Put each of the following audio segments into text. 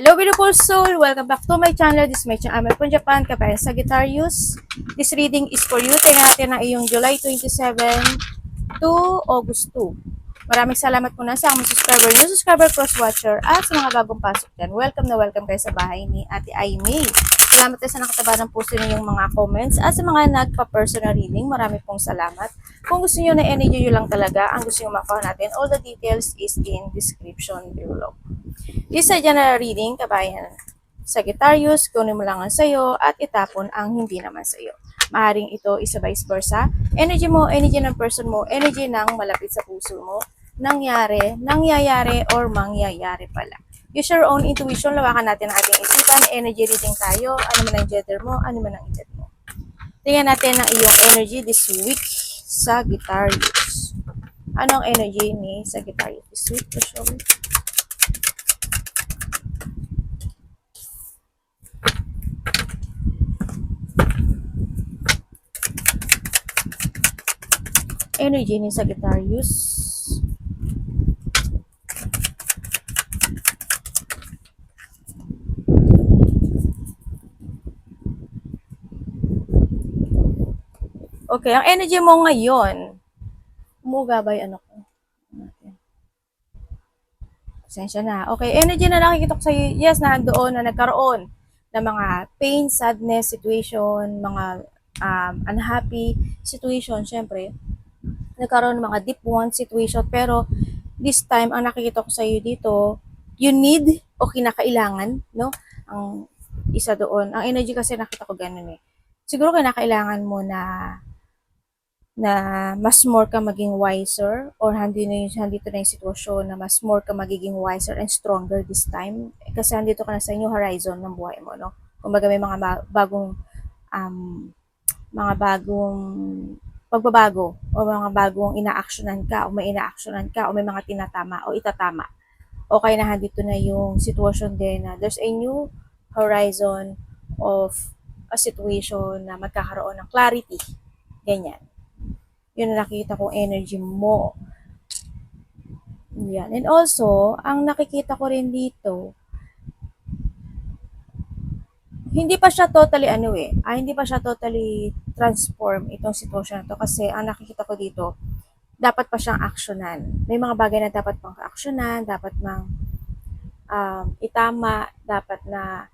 Hello beautiful soul! Welcome back to my channel. This is my channel from Japan, Kapayan Sagittarius. This reading is for you. Tingnan natin ang iyong July 27 to August 2. Maraming salamat muna sa aming subscriber, new subscriber, cross-watcher, at sa mga bagong pasok dyan. Welcome na welcome kayo sa bahay ni Ate Aimee. Salamat tayo sa nakataba ng puso ninyong mga comments at sa mga nagpa-personal reading. Marami pong salamat. Kung gusto niyo na energy yun lang talaga, ang gusto niyo makuha natin, all the details is in description below. This is a general reading, kabayan Sagittarius, kunin mo lang ang sayo at itapon ang hindi naman sayo. Maaaring ito isa vice versa. Energy mo, energy ng person mo, energy ng malapit sa puso mo, nangyayari, or mangyayari pala. Use your own intuition, lawakan natin ang ating isipan, energy reading tayo, ano man ang gender mo, ano man ang edad mo. Tingnan natin ang iyong energy this week, Sagittarius. Anong energy ni Sagittarius this week? Show me. Energy ni Sagittarius. Okay, ang energy mo ngayon, umugabay ano ko. Pasensya na. Okay, energy na nakikita ko sa iyo. Yes, nandoon na nagkaroon ng mga pain, sadness situation, mga unhappy situation, syempre. Nagkaroon ng mga deep wound situation, pero this time, ang nakikita ko sa iyo dito, you need o kinakailangan, no? Ang isa doon. Ang energy kasi nakita ko ganun eh. Siguro kinakailangan mo na mas more ka maging wiser, or handito na yung sitwasyon na mas more ka magiging wiser and stronger this time. Kasi handito ka na sa new horizon ng buhay mo, no? Kumbaga may mga bagong pagbabago o mga bagong ina-actionan ka o may ina-actionan ka o may mga tinatama o itatama. O kaya na handito na yung sitwasyon din na there's a new horizon of a situation na magkakaroon ng clarity. Ganyan. Yun na nakikita kong energy mo. Yan. And also, ang nakikita ko rin dito, hindi pa siya totally hindi pa siya totally transform itong sitwasyon na to, kasi ang nakikita ko dito, dapat pa siyang aksyonan. May mga bagay na dapat pang aksyonan, dapat mang itama, dapat na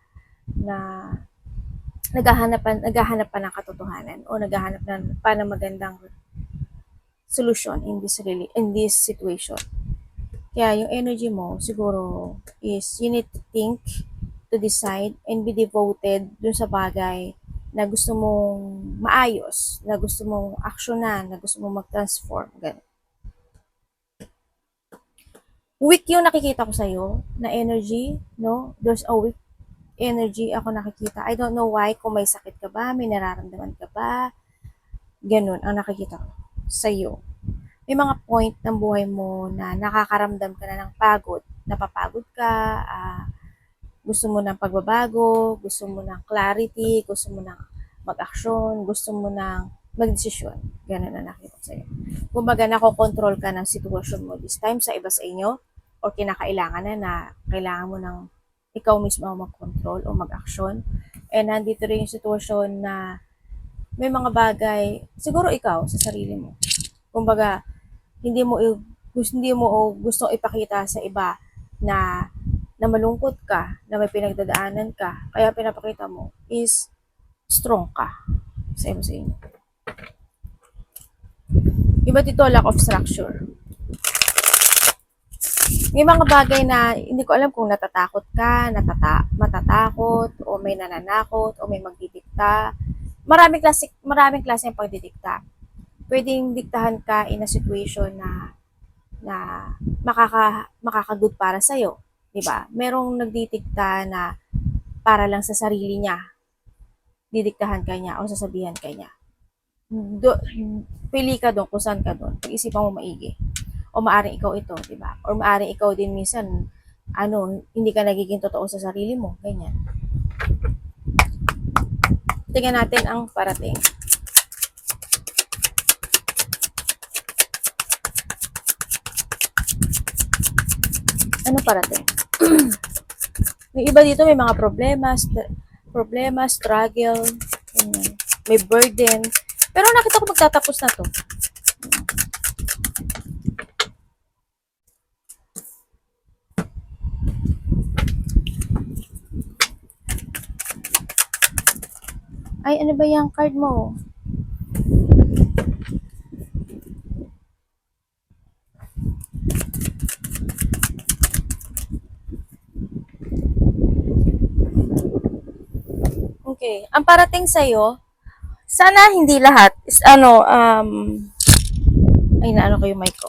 naghahanap pa ng katotohanan o naghahanap pa ng magandang solution in this situation. Kaya yung energy mo siguro is you need to think, to decide, and be devoted dun sa bagay na gusto mong maayos, na gusto mong aksyonan, na gusto mong mag-transform. Ganun. Weak yung nakikita ko sa'yo na energy, no? There's a weak energy ako nakikita. I don't know why, kung may sakit ka ba, may nararamdaman ka ba, ganun ang nakikita ko sa'yo. May mga point ng buhay mo na nakakaramdam ka na ng pagod, napapagod ka, gusto mo ng pagbabago, gusto mo ng clarity, gusto mo ng mag-aksyon, gusto mo ng mag-desisyon. Ganun na nakita ko sa'yo. Kumbaga, nakokontrol ka ng sitwasyon mo this time sa iba sa inyo, o kinakailangan na kailangan mo ng ikaw mismo ang mag-control o mag-aksyon. And nandito rin yung sitwasyon na may mga bagay, siguro ikaw sa sarili mo. Kumbaga, hindi mo gusto ipakita sa iba na malungkot ka, na may pinagdadaanan ka, kaya pinapakita mo is strong ka sa inyo. Iba dito, lack of structure. May mga bagay na hindi ko alam kung natatakot ka, matatakot, o may nananakot, o may magdidikta. Maraming klase ng pagdidikta. Pwedeng diktahan ka in a situation na makaka-good para sa'yo. Diba? Merong nagdidikta na para lang sa sarili niya. Didiktahan ka niya o sasabihan ka niya. Pili ka doon kung saan ka doon. Pag-isipan mo maigi. O maaring ikaw ito, diba? Or maaring ikaw din minsan, hindi ka nagiging totoo sa sarili mo. Ganyan. Tingnan natin ang parating. Ano parating? May iba dito may mga problema, struggle, may burden. Pero nakita ko magtatapos na to. Ay, ano ba yung card mo? Okay. Ang parating sa'yo, sana hindi lahat is ay naano ko yung mic ko.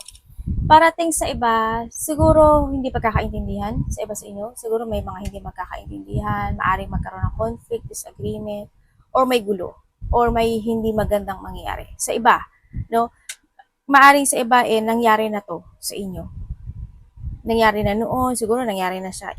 Parating sa iba, siguro hindi pagkakaintindihan sa iba sa inyo. Siguro may mga hindi magkakaintindihan, maaring magkaroon ng conflict, disagreement, or may gulo, or may hindi magandang mangyayari. Sa iba, no? Maaring sa iba nangyari na to sa inyo. Nangyari na noon, siguro nangyari na siya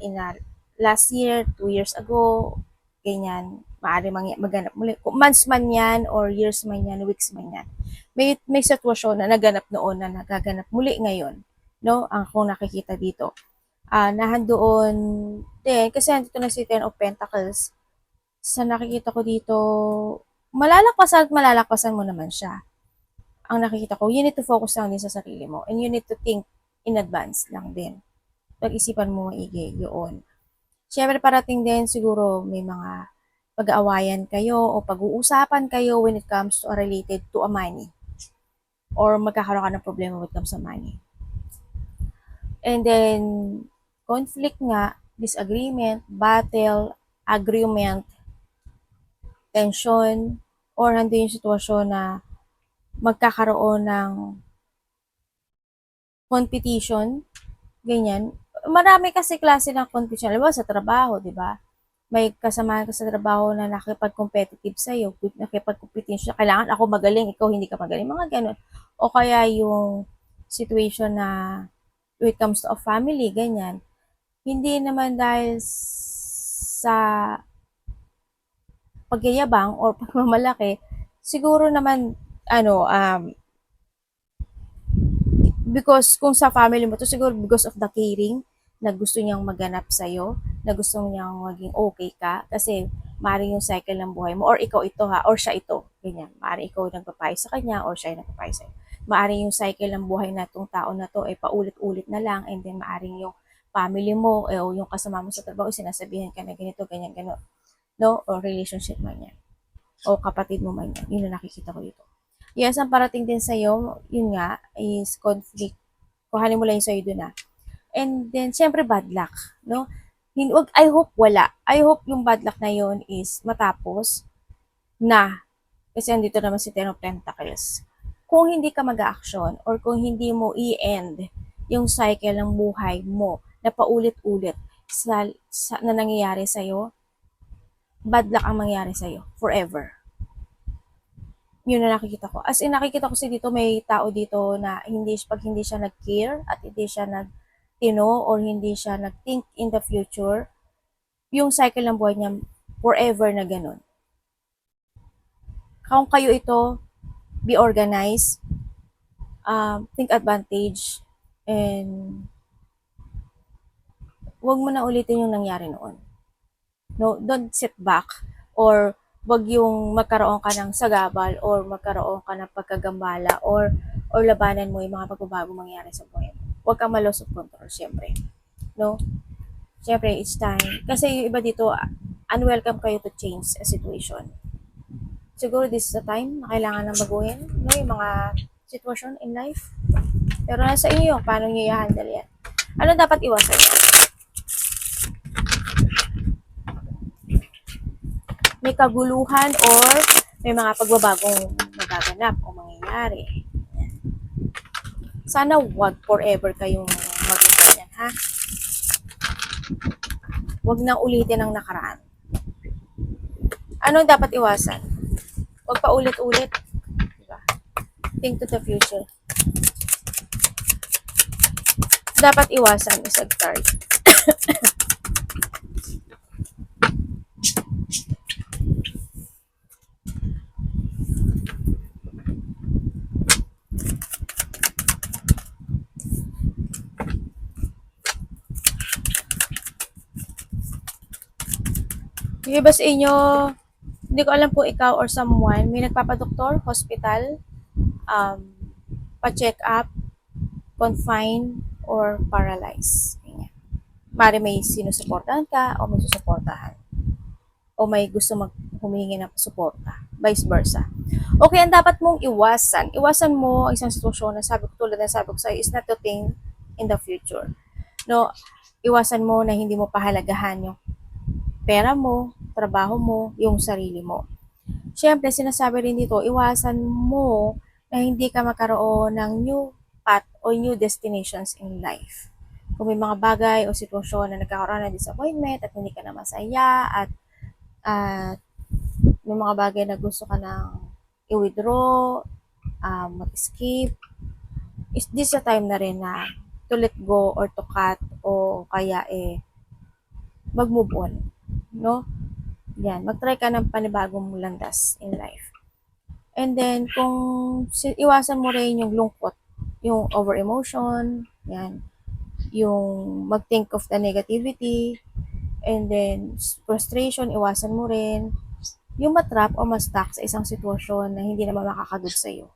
last year, 2 years ago, ganyan. Maaring maganap muli. Kung months man yan, or years man yan, weeks man yan. May sitwasyon na naganap noon na nagaganap muli ngayon. No? Ang kung nakikita dito. Nahandoon din, kasi nandito na si Ten of Pentacles. Sa nakikita ko dito, malalakpasan mo naman siya. Ang nakikita ko, you need to focus lang din sa sarili mo. And you need to think in advance lang din. Pag-isipan mo maigi yun. Siyempre parating din siguro may mga pag-aawayan kayo o pag-uusapan kayo when it comes to related to a money. Or magkakaroon ka ng problema when it comes to money. And then, conflict nga, disagreement, battle, agreement, tension, or nandun yung sitwasyon na magkakaroon ng competition, ganyan. Marami kasi klase ng competition. Alam mo, sa trabaho, di ba? May kasamahan ka sa trabaho na nakipag-competitive sa'yo, nakipag-competition siya. Kailangan ako magaling, ikaw hindi ka magaling. Mga ganun. O kaya yung situation na when it comes to a family, ganyan. Hindi naman dahil sa pagyayabang or pagmamalaki, siguro naman, because kung sa family mo to, siguro because of the caring, na gusto niyang maganap sa'yo, na gusto niyang maging okay ka, kasi maaaring yung cycle ng buhay mo, or ikaw ito ha, or siya ito, ganyan. Maaaring ikaw nagpapayo sa kanya, or siya yung nagpapayo sa'yo. Maaaring yung cycle ng buhay na itong tao na to ay paulit-ulit na lang, and then maaaring yung family mo, o yung kasama mo sa trabaho, sinasabihan ka na ganito, ganyan, gano'n. No? O relationship man yan. O kapatid mo man yan. Yun na nakikita ko dito. Yes, ang parating din sa'yo, yun nga, is conflict. Kuhanin mo lang yung sa'yo dun ah. And then, syempre, bad luck. No? I hope wala. I hope yung bad luck na yun is matapos na. Kasi andito naman si Ten of Pentacles. Kung hindi ka mag-action or kung hindi mo i-end yung cycle ng buhay mo na paulit-ulit na nangyayari sa'yo, bad luck ang mangyayari sa'yo forever. Yun na nakikita ko. As in, nakikita ko dito, may tao dito na pag hindi siya nag-care at hindi siya nag-tino or hindi siya nag-think in the future, yung cycle ng buhay niya forever na ganun. Kung kayo ito, be organized, think advantage, and wag mo na ulitin yung nangyari noon. No, don't sit back, or wag yung magkaroon ka ng sagabal or magkaroon ka ng pagkagambala or labanan mo yung mga pagbabago mangyayari sa buhay mo. Huwag kang ma-loss of control, syempre. No? Syempre, it's time. Kasi yung iba dito, unwelcome kayo to change a situation. Siguro this is the time na kailangan na baguhin, no? Yung mga sitwasyon in life. Pero nasa inyo, paano nyo i-handle yan? Ano dapat iwasan? May kaguluhan or may mga pagbabagong magaganap o mangyayari. Sana wag forever kayong maging ganyan, ha? Wag nang ulitin ang nakaraan. Ano dapat iwasan? Wag pa ulit-ulit. Diba? Think to the future. Dapat iwasan is a card. Yung iba sa inyo, hindi ko alam kung ikaw or someone, may nagpapadoktor, hospital, um, pa-check up, confine, or paralyze. Ganyan. Mari may sinusuportahan ka o may susuportahan. O may gusto humingi ng suporta. Vice versa. Okay, ang dapat mong iwasan. Iwasan mo ang isang sitwasyon na sabi ko tulad na sabi ko sa'yo is not to think in the future. No, iwasan mo na hindi mo pahalagahan yung pera mo, trabaho mo, yung sarili mo. Siyempre, sinasabi rin dito, iwasan mo na hindi ka magkaroon ng new path o new destinations in life. Kung may mga bagay o sitwasyon na nagkakaroon ng disappointment at hindi ka na masaya at may mga bagay na gusto ka nang i-withdraw, mag-escape, is this a time na rin na to let go or to cut o kaya mag-move on. No? Yan, mag-try ka ng panibagong landas in life. And then, kung iwasan mo rin yung lungkot, yung over-emotion, yan, yung mag-think of the negativity, and then, frustration, iwasan mo rin, yung matrap o ma-stuck sa isang sitwasyon na hindi naman makakagod sa'yo.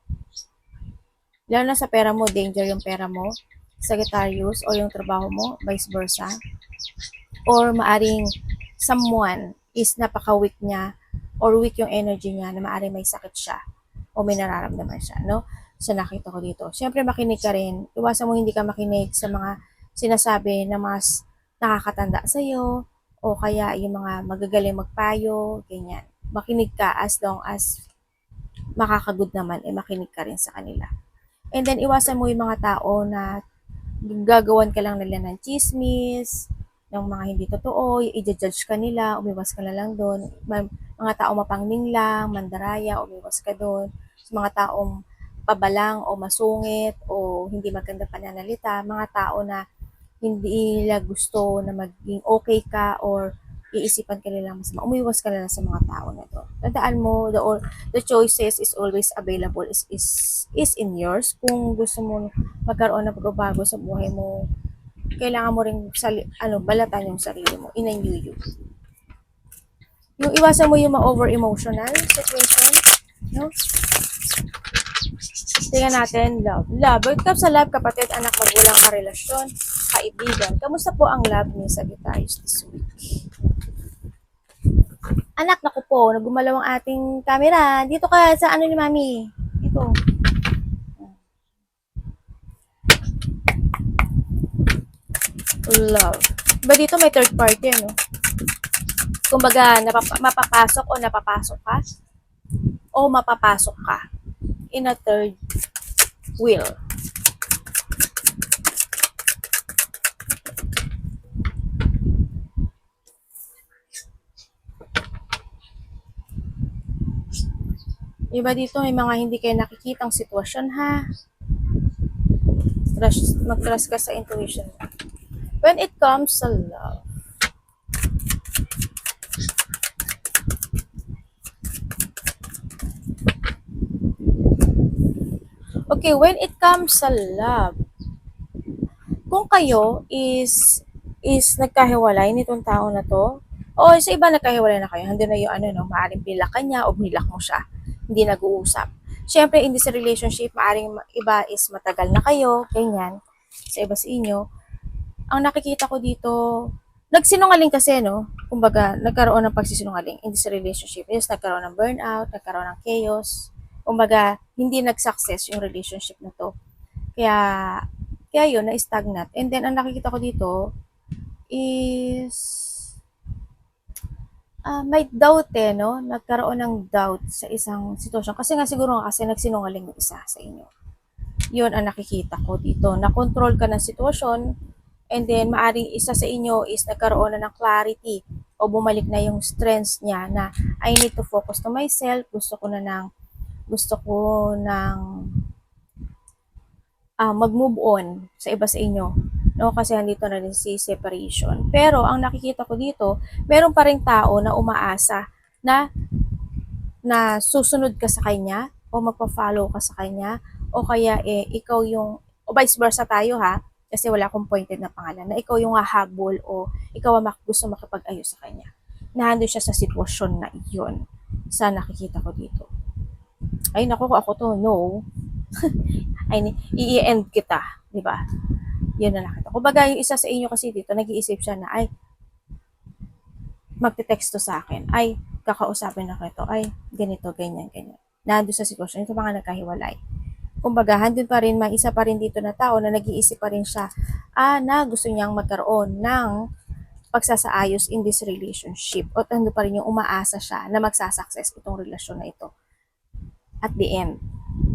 Lalo na sa pera mo, danger yung pera mo, Sagittarius, o yung trabaho mo, vice versa. Or maaring someone is napaka-weak niya or weak yung energy niya na maaring may sakit siya o may nararamdaman siya, no? So, nakita ko dito. Siyempre, makinig ka rin. Iwasan mo hindi ka makinig sa mga sinasabi na mas nakakatanda sa'yo o kaya yung mga magagaling magpayo, ganyan. Makinig ka as long as makakagod naman, makinig ka rin sa kanila. And then, iwasan mo yung mga tao na gagawan ka lang nila ng chismis, ng mga hindi totoo, i-judge ka nila, umiwas ka na lang doon. Mga tao mapangning lang, mandaraya, umiwas ka doon. Mga taong pabalang o masungit o hindi maganda pananalita, mga tao na hindi nila gusto na maging okay ka or iisipan ka nila mas umiwas ka na lang sa mga tao na to. Tandaan mo, the choices is always available is in yours. Kung gusto mo magkaroon ng pagbabago sa buhay mo, kailangan mo ring balatan yung sarili mo, in-renew you. Yung iwasan mo yung ma-over emotional situation, no? Tingnan natin, love. Love. When it comes sa love, kapatid, anak, magulang, karelasyon, kaibigan. Kamusta po ang love ni Sagittarius this week? Anak, naku po, nagumalaw ang ating camera. Dito ka sa ano ni Mami. Dito. Love. Ba dito may third party, no? Kumbaga, mapapasok o napapasok ka o mapapasok ka in a third wheel. Iba dito may mga hindi kayo nakikitang sitwasyon, ha? Mag-trust ka sa intuition. When it comes sa love, okay, when it comes sa love, kung kayo is nagkahiwalay nitong tao na to, o sa iba nagkahiwalay na kayo, hindi na yung maaaring bilak ka niya o bilak mo siya, hindi nag-uusap. Siyempre, in this relationship, maaaring iba is matagal na kayo, ganyan, sa iba sa inyo. Ang nakikita ko dito, nagsinungaling kasi, no? Kumbaga, nagkaroon ng pagsisinungaling in this relationship. Yes, nagkaroon ng burnout, nagkaroon ng chaos. Kumbaga, hindi nag-success yung relationship na to. Kaya yun, na-stagnant. And then, ang nakikita ko dito is may doubt no? Nagkaroon ng doubt sa isang sitwasyon. Kasi nga siguro kasi nagsinungaling yung isa sa inyo. Yun ang nakikita ko dito. Na-control ka ng sitwasyon and then maaring isa sa inyo is nagkaroon na ng clarity o bumalik na yung strengths niya na I need to focus to myself. Gusto ko ng mag-move on sa iba sa inyo. No, kasi andito na rin si separation. Pero ang nakikita ko dito, meron pa ring tao na umaasa na susunod ka sa kanya o magpa-follow ka sa kanya o kaya ikaw yung o vice versa tayo, ha, kasi wala akong pointed na pangalan, na ikaw yung hahabol o ikaw ang gusto makipag-ayos sa kanya. nandun siya sa sitwasyon na iyon sa nakikita ko dito. Ay, naku, ako to, no. Ay, i-end kita, di ba? Yun na nakita. Kumbaga, yung isa sa inyo kasi dito, nag-iisip siya na, ay, magte-text to sa akin, ay, kakausapin ako ito, ay, ganito, ganyan, ganyan. Nandun sa sitwasyon, ito mga nagkahiwalay. Kumbaga, handun pa rin, may isa pa rin dito na tao na nag-iisip pa rin siya, na gusto niyang magkaroon ng pagsasaayos in this relationship. O handun pa rin yung umaasa siya na magsasucess itong relasyon na ito. At the end,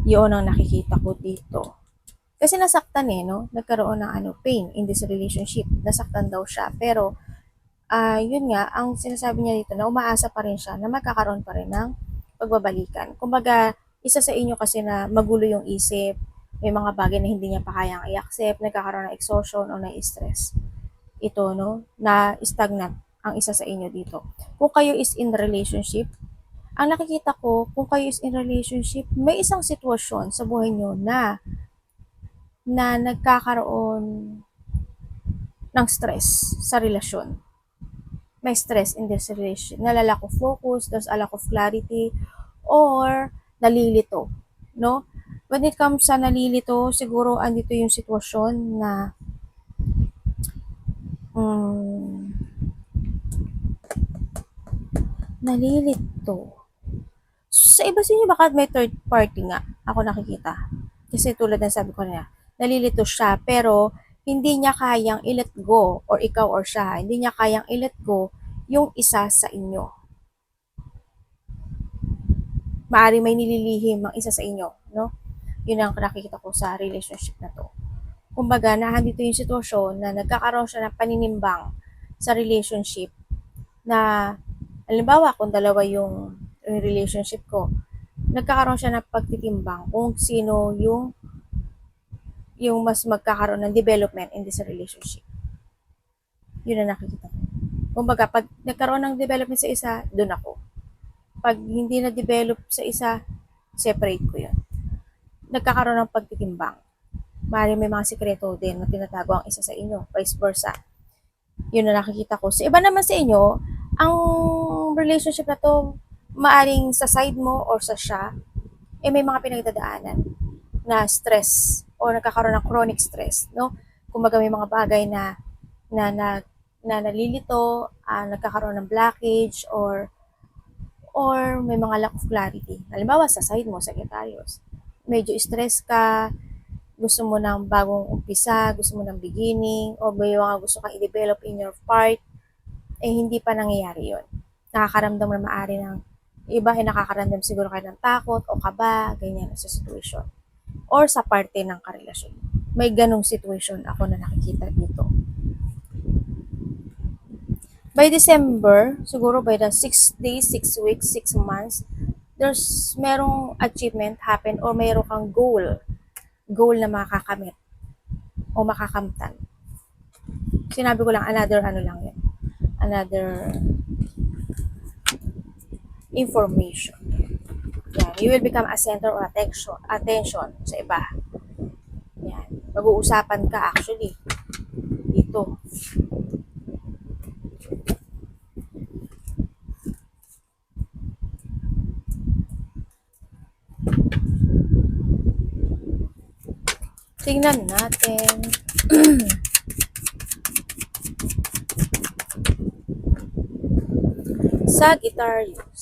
yun ang nakikita ko dito. Kasi nasaktan no? Nagkaroon ng pain in this relationship. Nasaktan daw siya. Pero, yun nga, ang sinasabi niya dito na umaasa pa rin siya na magkakaroon pa rin ng pagbabalikan. Kumbaga, isa sa inyo kasi na magulo yung isip, may mga bagay na hindi niya pa kayang i-accept, nagkakaroon ng exhaustion o na-stress. Ito, no, na stagnant ang isa sa inyo dito. Kung kayo is in relationship, ang nakikita ko, kung kayo is in relationship, may isang sitwasyon sa buhay nyo na nagkakaroon ng stress sa relasyon. May stress in this relation. Nalalack of focus, there's a lack of clarity, or nalilito. No? When it comes sa nalilito, siguro andito yung sitwasyon na nalilito. Sa iba sa inyo, baka may third party nga. Ako nakikita. Kasi tulad ng sabi ko na, nalilito siya, pero hindi niya kayang i-let go, or ikaw or siya, hindi niya kayang i-let go yung isa sa inyo. Maari may nililihim ang isa sa inyo, no? Yun ang nakikita ko sa relationship na to. Kumbaga, nahandito yung sitwasyon na nagkakaroon siya ng paninimbang sa relationship na, halimbawa, kung dalawa yung relationship ko, nagkakaroon siya ng pagtitimbang kung sino yung mas magkakaroon ng development in this relationship. Yun ang nakikita ko. Kumbaga, pag nagkaroon ng development sa isa, dun ako. Pag hindi na-develop sa isa, separate ko yun. Nagkakaroon ng pagtitimbang. Maaaring may mga sikreto din na tinatago ang isa sa inyo, vice versa. Yun na nakikita ko. Sa iba naman sa inyo, ang relationship na to, maaring sa side mo or sa siya, may mga pinagdadaanan na stress o nagkakaroon ng chronic stress, no? Kumbaga may mga bagay na nalilito, nagkakaroon ng blockage or may mga lack of clarity. Halimbawa sa side mo, Sagittarius, medyo stress ka, gusto mo ng bagong umpisa, gusto mo ng beginning, o may mga gusto kang i-develop in your part, hindi pa nangyayari yun. Nakakaramdam na maaari ng iba ay nakakaramdam siguro kayo ng takot o kaba, ganyan sa situation. Or sa parte ng karelasyon. May ganong situation ako na nakikita dito. By December, siguro by the 6 days, 6 weeks, 6 months, merong achievement happen or mayroong kang goal na makakamit o makakamtan. Sinabi ko lang, another information. Yan. You will become a center of attention sa iba. Yan. Mag-uusapan ka actually dito. Tingnan natin. Sagittarius.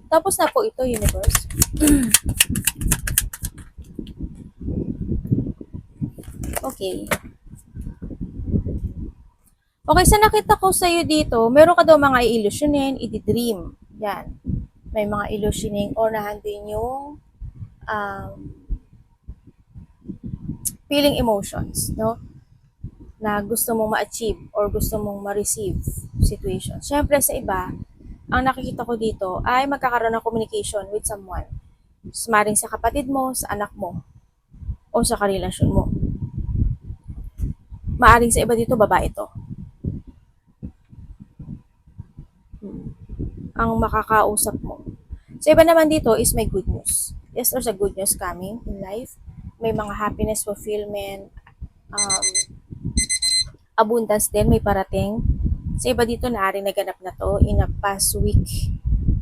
Tapos na po ito, universe. Okay. Okay, sa nakita ko sa'yo dito, meron ka daw mga i-illusionin, i-dream. Yan. May mga illusioning or nahandin yung feeling emotions, no? Na gusto mong ma-achieve or gusto mong ma-receive situation. Siyempre sa iba, ang nakikita ko dito ay magkakaroon ng communication with someone. Maring sa kapatid mo, sa anak mo, o sa karelasyon mo. Maaring sa iba dito, babae to. Ang makakausap mo. Sa iba naman dito is may good news. Yes, there's a good news coming in life. May mga happiness, fulfillment, abundance din, may parating. Sa iba dito, naaaring naganap na to in a past week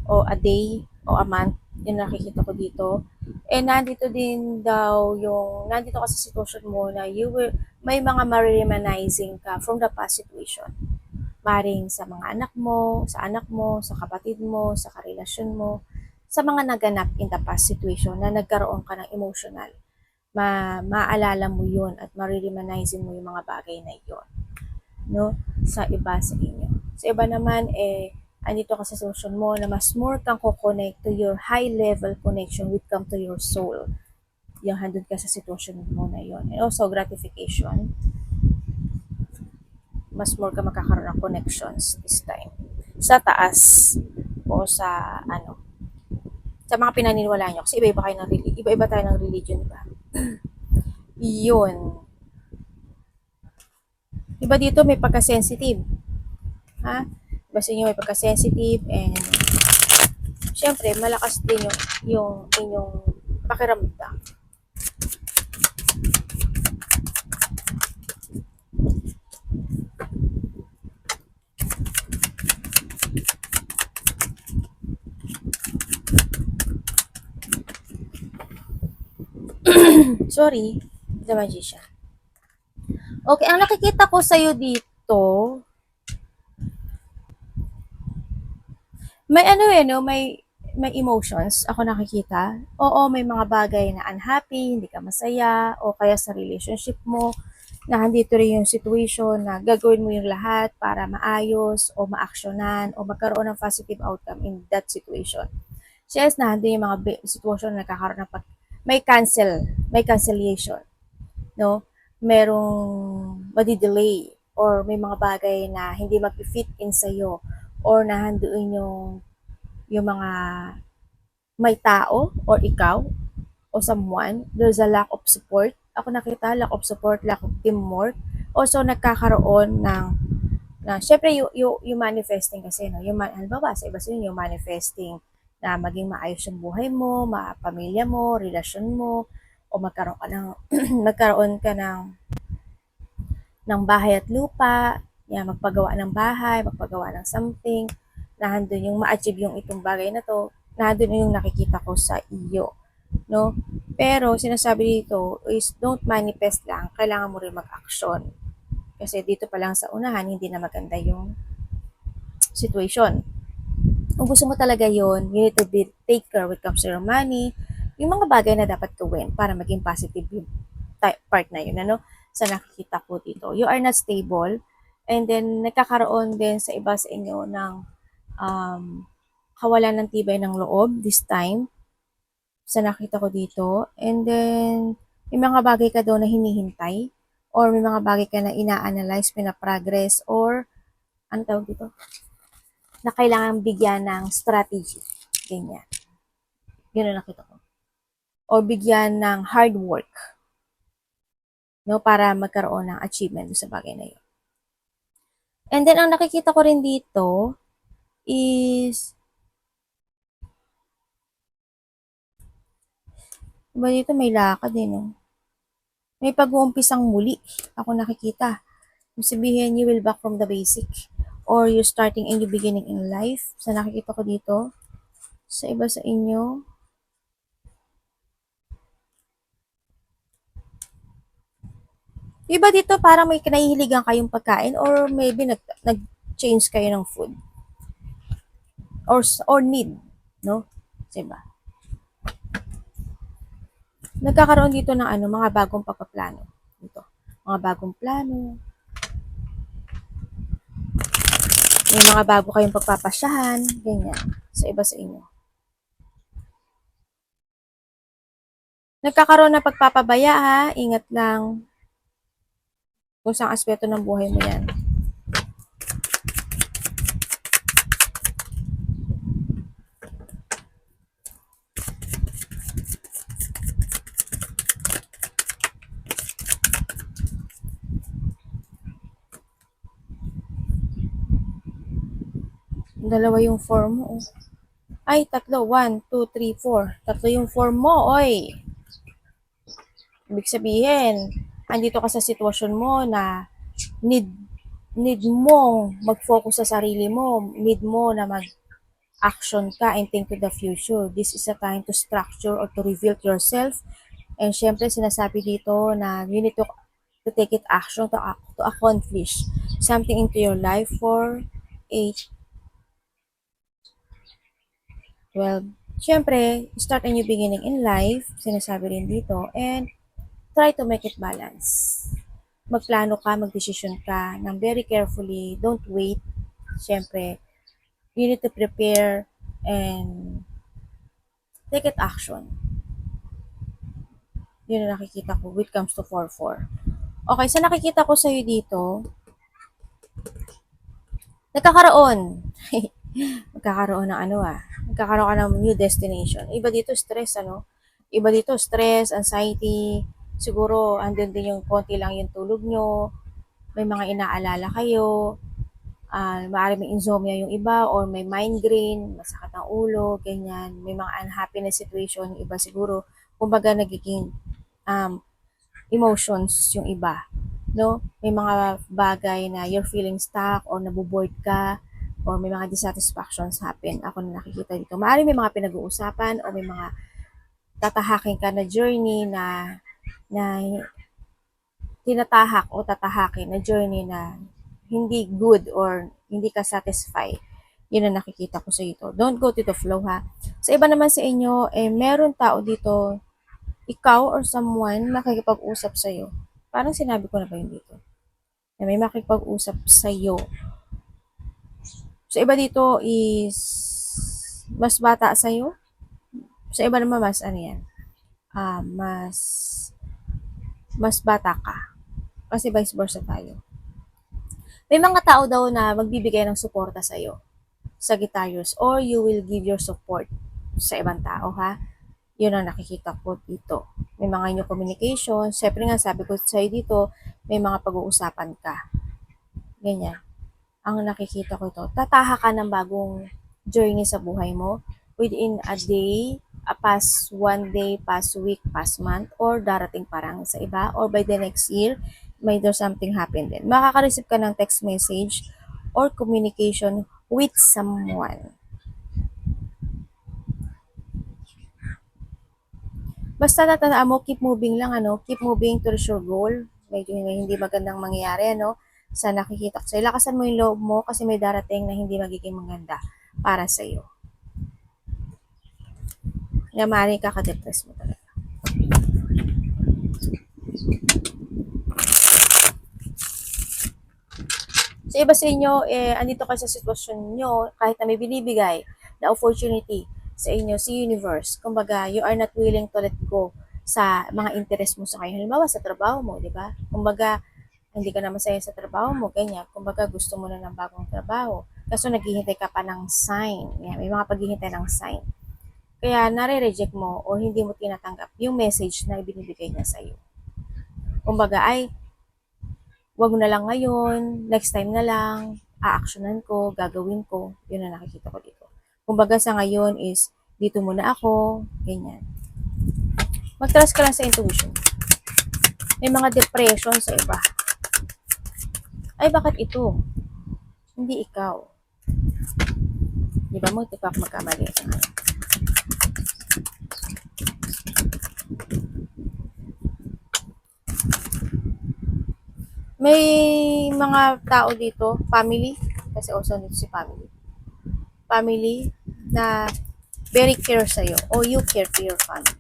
o a day o a month. Yung nakikita ko dito. And nandito din daw yung, nandito ka sa sitwasyon mo na may mga ma-reminiscing ka from the past situation. Maring sa mga anak mo, sa kapatid mo, sa karelasyon mo, sa mga naganap in the past situation na nagkaroon ka ng emotional. Maalala mo yun at ma-reminiscing mo yung mga bagay na yun, no? Sa iba sa inyo. Sa iba naman, andito ka sa sitwasyon mo na mas more kang connect to your high level connection with come to your soul. Yung handun ka sa sitwasyon mo na yun. And also, gratification. Mas more ka magkakaroon ng connections this time. Sa taas o sa sa mga pinaniniwalaan nyo. Kasi iba-iba tayo ng religion, diba? Yun. Iba dito may pagka-sensitive. Ha? Iba sa inyo may pagka-sensitive and syempre, malakas din yung inyong pakiramdam. Sorry, the magician. Okay, ang nakikita ko sa'yo dito, may may emotions ako nakikita. Oo, may mga bagay na unhappy, hindi ka masaya, o kaya sa relationship mo, na andito rin yung situation na gagawin mo yung lahat para maayos o maaksyonan o magkaroon ng positive outcome in that situation. Yes, na andun yung mga situation na nagkakaroon ng may cancellation, no? Merong madi-delay or may mga bagay na hindi mag-fit in sa'yo or nahanduin yung mga may tao or ikaw o someone, there's a lack of support. Ako nakita, lack of support, lack of teamwork. Also, nagkakaroon syempre, yung manifesting kasi, no? Halimbawa, sa iba sa inyo, yung manifesting na maging maayos yung buhay mo, pamilya mo, relasyon mo, o magkaroon ka ng bahay at lupa, magpagawa ng bahay, magpagawa ng something, nahandun yung ma-achieve yung itong bagay na to, nahandun yung nakikita ko sa iyo, no? Pero sinasabi dito is don't manifest lang, kailangan mo rin mag-action. Kasi dito pa lang sa unahan, hindi na maganda yung situation. Kung gusto mo talaga yon, you need to take care when it comes to your money, yung mga bagay na dapat gawin para maging positive yung part na yun, ano? Sa nakikita ko dito. You are not stable, and then nagkakaroon din sa iba sa inyo ng kawalan ng tibay ng loob this time sa nakita ko dito. And then, may mga bagay ka daw na hinihintay or may mga bagay ka na ina-analyze, pina-progress, or ano tawag dito? Na kailangan bigyan ng strategy. Ganyan. Yun ang nakita ko. O bigyan ng hard work, no, para magkaroon ng achievement sa bagay na yun. And then, ang nakikita ko rin dito is diba dito may lakad no? May pag-uumpisang muli ako nakikita. Sabihin, you will back from the basic or you're starting a new beginning in life. Sa nakikita ko dito, sa iba sa inyo, iba dito parang may kinahihiligan kayong pagkain or maybe nag-change kayo ng food or need, no? Diba? Nagkakaroon dito ng mga bagong pagpaplano. Dito. Mga bagong plano. May mga bago kayong pagpapasyahan, ganyan, sa iba sa inyo. Nagkakaroon ng pagpapabaya ha, ingat lang kung saan aspeto ng buhay mo yan. Dalawa yung form mo. Ay, tatlo. 1, 2, 3, 4. Tatlo yung form mo, oy. Ibig sabihin, andito ka sa sitwasyon mo na need need mo mag-focus sa sarili mo, need mo na mag-action ka and think to the future. This is a time to structure or to reveal yourself. And syempre, sinasabi dito na you need to take it action to accomplish something into your life for a 12. Syempre, start a new beginning in life, sinasabi rin dito, and try to make it balance. Magplano ka, magdesisyon ka ng very carefully, don't wait. Syempre, you need to prepare and take it action. Yun ang nakikita ko when it comes to 4-4. Okay, so nakikita ko sa'yo dito, nagkakaroon. Magkakaroon ng magkakaroon ka ng new destination. Iba dito stress, Iba dito stress, anxiety, siguro andun din yung konti lang yung tulog nyo, may mga inaalala kayo, maaari may insomnia yung iba or may migraine, masakit ang ulo, ganyan. May mga unhappiness situation yung iba siguro. Kumbaga nagiging emotions yung iba. No? May mga bagay na you're feeling stuck or nabuboard ka or may mga dissatisfactions happen. Ako na nakikita dito. Maaari may mga pinag-uusapan o may mga tatahakin ka na journey na tinatahak o tatahakin na journey na hindi good or hindi ka satisfied. Yun ang nakikita ko sa ito. Don't go to the flow, ha. Sa iba naman sa inyo, meron tao dito, ikaw or someone makikipag-usap sa'yo. Parang sinabi ko na ba yun dito? Na may makikipag-usap sa'yo. Sa iba dito is mas bata sa'yo. Sa iba naman mas mas bata ka. Kasi vice versa tayo. May mga tao daw na magbibigay ng suporta sa'yo, Sagittarius, or you will give your support sa ibang tao, ha? Yun ang nakikita ko dito. May mga new communication. Siyempre nga, sabi ko sa'yo dito, may mga pag-uusapan ka. Ganyan. Ang nakikita ko ito. Tataha ka ng bagong journey sa buhay mo within a day, past 1 day, past week, past month, or darating parang sa iba, or by the next year, may there's something happen din. Makaka-receive ka ng text message or communication with someone. Basta tatandaan mo, keep moving lang, keep moving towards your goal. Medyo hindi magandang mangyayari, sa nakikita ko sa'yo. Lakasan mo yung loob mo kasi may darating na hindi magiging maganda para sa'yo. Kaya maaaring kakadepress mo talaga. Sa iba sa inyo, andito kayo sa sitwasyon nyo, kahit na may binibigay na opportunity sa inyo, si universe. Kumbaga, you are not willing to let go sa mga interest mo sa kayo. Halimbawa, sa trabaho mo, di ba? Kumbaga, hindi ka na masaya sa trabaho mo, ganyan. Kumbaga, gusto mo na ng bagong trabaho. Kaso, naghihintay ka pa ng sign. Yan, may mga paghihintay ng sign. Kaya, nare-reject mo o hindi mo tinatanggap yung message na ibinibigay niya sa'yo. Kumbaga, ay, wag na lang ngayon, next time na lang, a-actionan ko, gagawin ko, yun ang nakikita ko dito. Kumbaga sa ngayon is, dito muna ako, ganyan. Mag-trust ka lang sa intuition. May mga depression sa iba. Ay, bakit ito? Hindi ikaw. Di ba mo, tipak magkamali sa ngayon. May mga tao dito, family, kasi also dito si family. Family na very care sa'yo o you care to your family.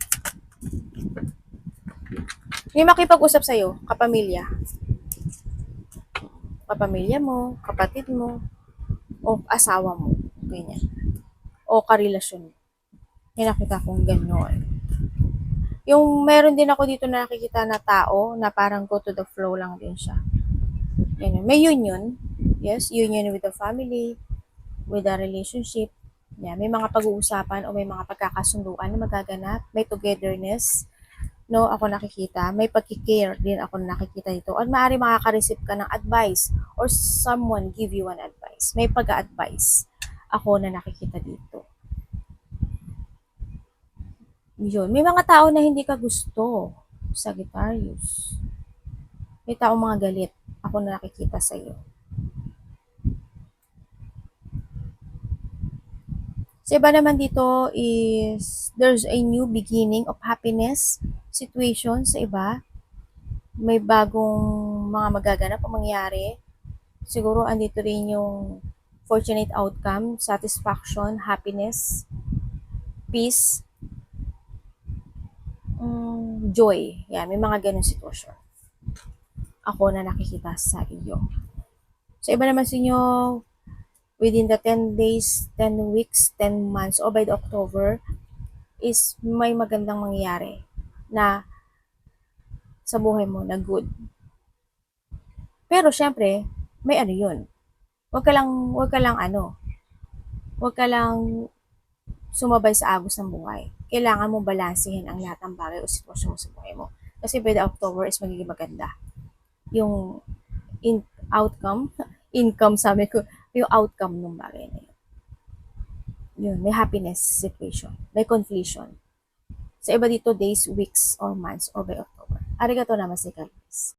May makipag-usap sa'yo, kapamilya. Kapamilya mo, kapatid mo, o asawa mo, ganyan. O karelasyon mo. May nakita kong gano'n. Yung meron din ako dito na nakikita na tao na parang go to the flow lang din siya. Yan, may union. Yes, union with the family, with the relationship. Yan, may mga pag-uusapan o may mga pagkakasunduan na magaganap. May togetherness. No, ako nakikita. May pagkikare din ako nakikita dito. At maaari makaka-receive ka ng advice or someone give you an advice. May pag-a-advise ako na nakikita dito. Yun. May mga tao na hindi ka gusto, Sagittarius. May tao mga galit. Ako na nakikita sa'yo. Sa iba naman dito is there's a new beginning of happiness situation sa iba. May bagong mga magaganap o mangyari. Siguro andito rin yung fortunate outcome, satisfaction, happiness, peace, joy. Yan, may mga ganun sitwasyon. Ako na nakikita sa iyo. Sa iba naman sa inyo, within the 10 days, 10 weeks, 10 months, or by the October, is may magandang mangyayari na sa buhay mo na good. Pero syempre, may ano yun. Huwag ka lang sumabay sa agos ng buhay. Kailangan mo balansehin ang lahat ng bagay o sitwasyon mo sa buhay mo. Kasi by the October is magiging maganda. Yung outcome, income sabi ko, yung outcome ng bagay na yun. Yun, may happiness situation, may completion. Sa iba dito, days, weeks, or months, or by October. Arigato namaste, guys.